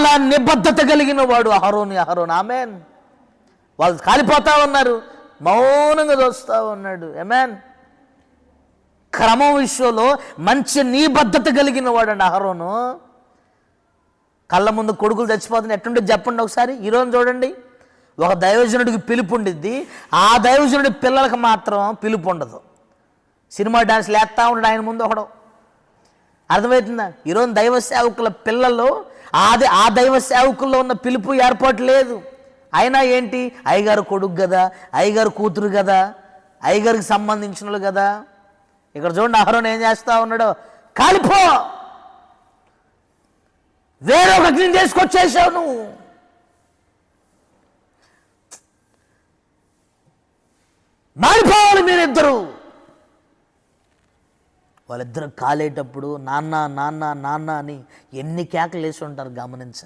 చాలా నిబద్ధత కలిగిన వాడు అహరోను. ఆమెన్. వాళ్ళు కాలిపోతా ఉన్నారు, మౌనంగా చూస్తూ ఉన్నాడు. ఆమెన్. క్రమం విషయంలో మంచి నిబద్ధత కలిగిన వాడు అండి అహరోను. కళ్ళ ముందు కొడుకులు చచ్చిపోతుంది, ఎట్టుంటే చెప్పండి ఒకసారి. ఈరోజు చూడండి, ఒక దైవజనుడికి పిలుపు ఉండిద్ది, ఆ దైవజనుడి పిల్లలకు మాత్రం పిలుపు ఉండదు. సినిమా డాన్స్ లేస్తా ఉంటాడు ఆయన ముందు ఒకడు. అర్థమవుతుందా? ఈరోజు దైవ సేవకుల పిల్లలు ఆ దైవ సేవకుల్లో ఉన్న పిలుపు ఏర్పాటు లేదు. అయినా ఏంటి, అయ్యగారు కొడుకు కదా, అయ్యగారు కూతురు కదా, అయ్యగారికి సంబంధించిన కదా. ఇక్కడ చూడండి అహరోను ఏం చేస్తా ఉన్నాడో, కాలిపో, వేరొక అగ్ని చేసుకొచ్చేసావు నువ్వు. మారిపోవాలి మీరిద్దరు. వాళ్ళిద్దరు కాలేటప్పుడు నాన్న నాన్న నాన్న అని ఎన్ని కేకలు వేసి ఉంటారు గమనించండి.